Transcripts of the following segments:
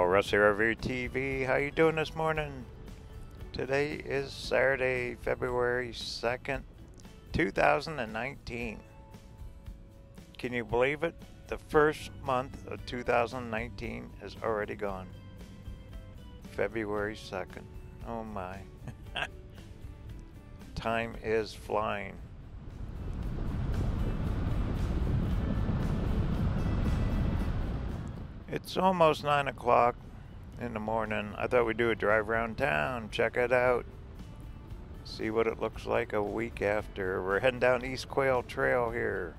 Hello, Russ here, RVerTV. How you doing this morning? Today is Saturday, February 2nd, 2019. Can you believe it? The first month of 2019 is already gone. February 2nd. Oh my. Time is flying. It's almost 9 o'clock in the morning. I thought we'd do a drive around town, check it out, see what it looks like a week after. We're heading down East Quail Trail here.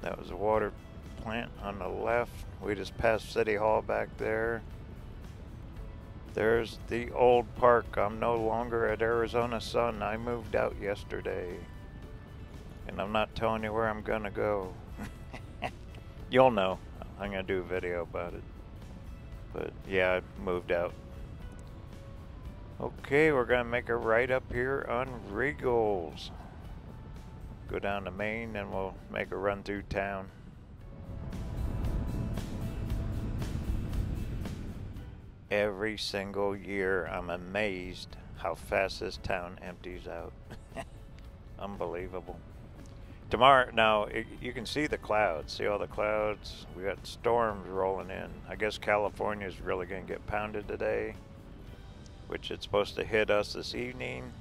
That was a water plant on the left. We just passed City Hall back there. There's the old park. I'm no longer at Arizona Sun. I moved out yesterday. And I'm not telling you where I'm gonna go. You'll know. I'm gonna do a video about it. But yeah, I moved out. Okay, we're gonna make a right up here on Regals. Go down to Main and we'll make a run through town. Every single year I'm amazed how fast this town empties out. Unbelievable. Tomorrow, now you can see the clouds. See all the clouds? We got storms rolling in. I guess California is really going to get pounded today, which it's supposed to hit us this evening.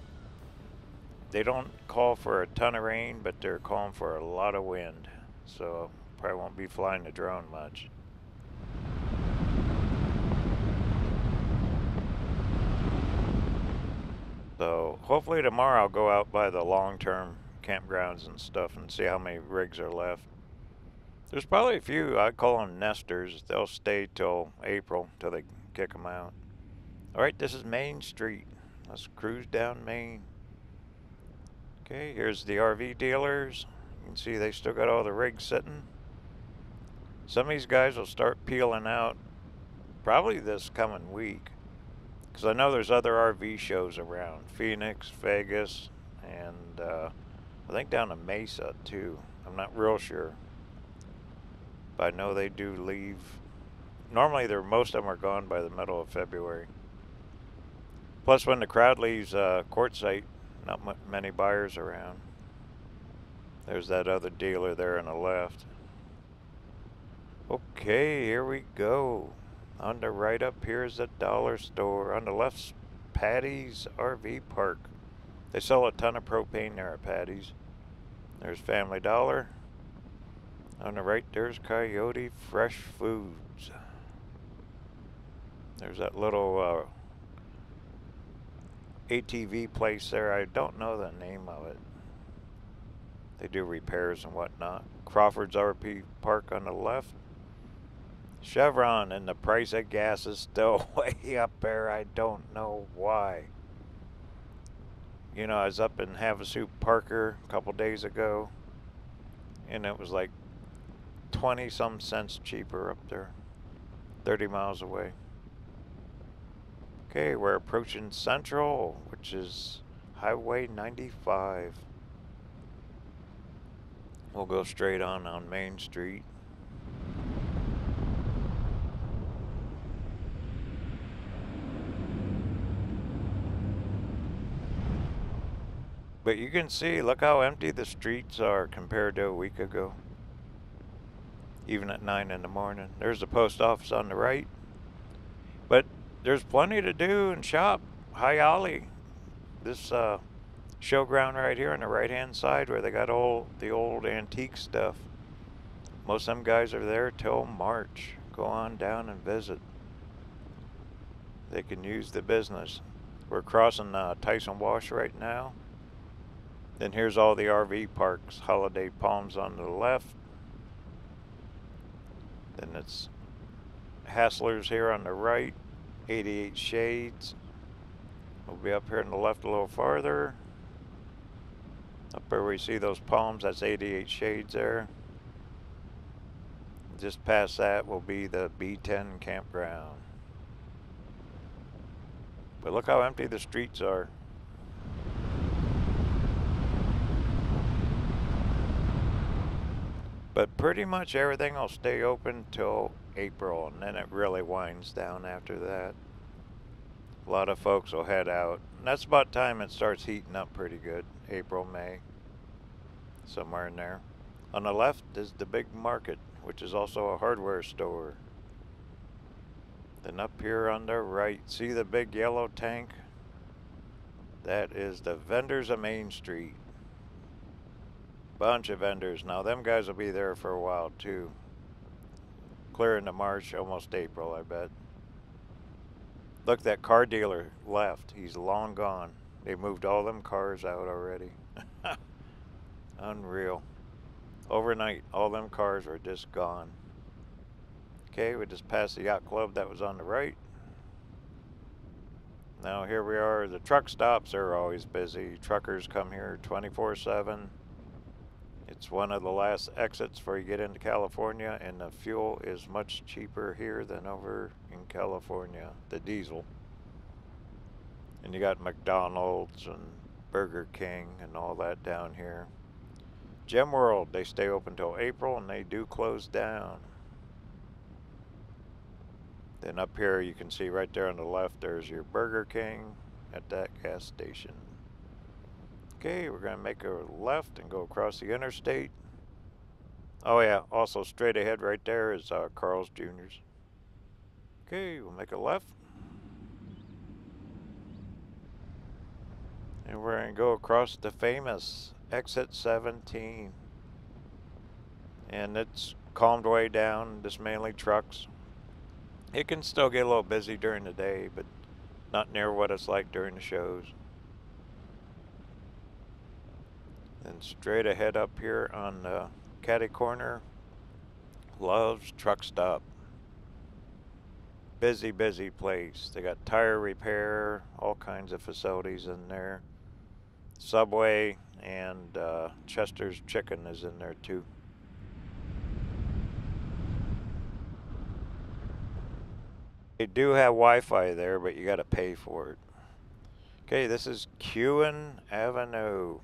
They don't call for a ton of rain, but they're calling for a lot of wind. So probably won't be flying the drone much. So hopefully tomorrow I'll go out by the long-term campgrounds and stuff and see how many rigs are left. There's probably a few. I call them nesters. They'll stay till April till they kick them out. Alright, this is Main Street. Let's cruise down Main. Okay, here's the RV dealers. You can see they still got all the rigs sitting. Some of these guys will start peeling out probably this coming week, because I know there's other RV shows around. Phoenix, Vegas, and I think down to Mesa too. I'm not real sure, but I know they do leave. Normally most of them are gone by the middle of February. Plus when the crowd leaves Quartzsite, not many buyers around. There's that other dealer there on the left. Okay, here we go. On the right up here is the dollar store. On the left's Patty's RV Park. They sell a ton of propane there at Patty's. There's Family Dollar. On the right there's Coyote Fresh Foods. There's that little ATV place there. I don't know the name of it. They do repairs and whatnot. Crawford's RV Park on the left. Chevron, and the price of gas is still way up there. I don't know why. You know, I was up in Havasu Parker a couple days ago, and it was like 20-some cents cheaper up there, 30 miles away. Okay, we're approaching Central, which is Highway 95. We'll go straight on Main Street. But you can see, look how empty the streets are compared to a week ago. Even at 9 in the morning. There's the post office on the right. But there's plenty to do and shop. High Ollie. This showground right here on the right hand side where they got the old antique stuff. Most of them guys are there till March. Go on down and visit. They can use the business. We're crossing TYSON Wash right now. Then here's all the RV parks. Holiday Palms on the left. Then it's Hassler's here on the right. 88 Shades. We'll be up here on the left a little farther. Up where we see those palms, that's 88 Shades there. Just past that will be the B10 campground. But look how empty the streets are. But pretty much everything will stay open till April, and then it really winds down after that. A lot of folks will head out. And that's about time it starts heating up pretty good. April, May, somewhere in there. On the left is the big market, which is also a hardware store. Then up here on the right, see the big yellow tank? That is the vendors of Main Street. Bunch of vendors. Now them guys will be there for a while too. Clear into March, almost April, I bet. Look, that car dealer left. He's long gone. They moved all them cars out already. Unreal. Overnight, all them cars were just gone. Okay, we just passed the yacht club that was on the right. Now here we are. The truck stops are always busy. Truckers come here 24/7. It's one of the last exits before you get into California, and the fuel is much cheaper here than over in California, the diesel. And you got McDonald's and Burger King and all that down here. Gem World, they stay open till April and they do close down. Then up here you can see right there on the left, there's your Burger King at that gas station. Okay, we're going to make a left and go across the interstate. Oh yeah, also straight ahead right there is Carl's Jr.'s. Okay, we'll make a left. And we're going to go across the famous exit 17. And it's calmed way down, just mainly trucks. It can still get a little busy during the day, but not near what it's like during the shows. Then straight ahead up here on the catty corner, Love's Truck Stop. Busy, busy place. They got tire repair, all kinds of facilities in there. Subway and Chester's Chicken is in there too. They do have Wi-Fi there, but you got to pay for it. Okay, this is Kewen Avenue.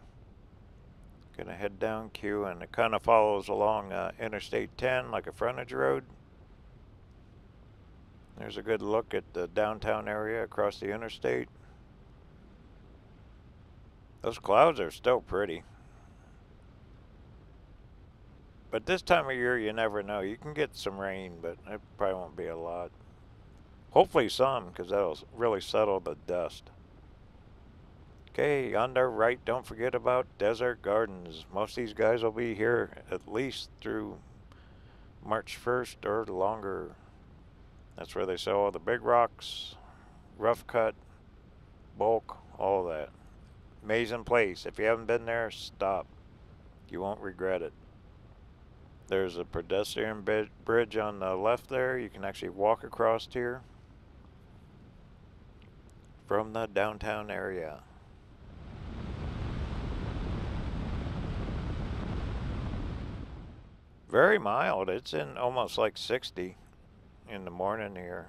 Gonna head down Kewen. It kind of follows along Interstate 10 like a frontage road. There's a good look at the downtown area across the interstate. Those clouds are still pretty. But this time of year, you never know. You can get some rain, but it probably won't be a lot. Hopefully some, because that'll really settle the dust. Okay, on the right, don't forget about Desert Gardens. Most of these guys will be here at least through March 1st or longer. That's where they sell all the big rocks, rough cut, bulk, all of that. Amazing place. If you haven't been there, stop. You won't regret it. There's a pedestrian bridge on the left there. You can actually walk across here from the downtown area. Very mild. It's in almost like 60 in the morning here.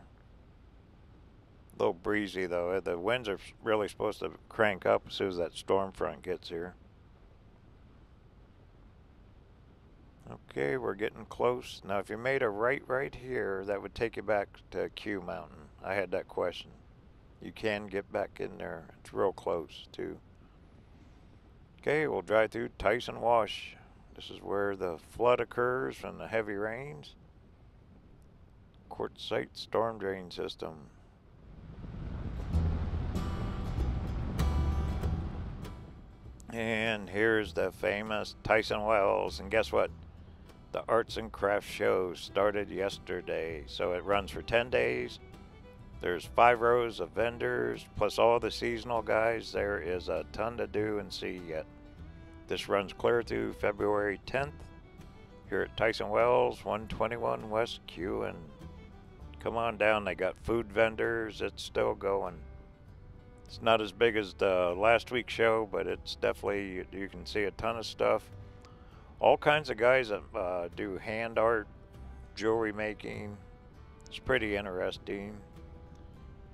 A little breezy though. The winds are really supposed to crank up as soon as that storm front gets here. Okay, we're getting close. Now if you made a right here, that would take you back to Q Mountain. I had that question. You can get back in there. It's real close too. Okay, we'll drive through TYSON Wash. This is where the flood occurs from the heavy rains. Quartzsite storm drain system. And here's the famous TYSON Wells. And guess what? The Arts and Crafts show started yesterday. So it runs for 10 days. There's 5 rows of vendors, plus all the seasonal guys. There is a ton to do and see yet. This runs clear through February 10th here at TYSON Wells, 121 West Kewen. Come on down, they got food vendors, it's still going. It's not as big as the last week's show, but it's definitely, you can see a ton of stuff. All kinds of guys that do hand art, jewelry making. It's pretty interesting.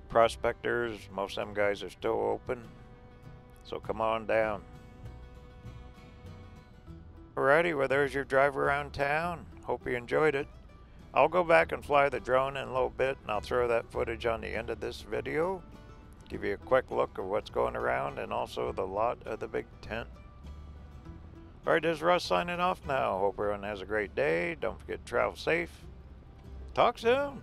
Prospectors, most of them guys are still open, so come on down. Alrighty, well there's your drive around town. Hope you enjoyed it. I'll go back and fly the drone in a little bit, and I'll throw that footage on the end of this video. Give you a quick look of what's going around and also the lot of the big tent. Alright, this is Russ signing off now. Hope everyone has a great day. Don't forget to travel safe. Talk soon.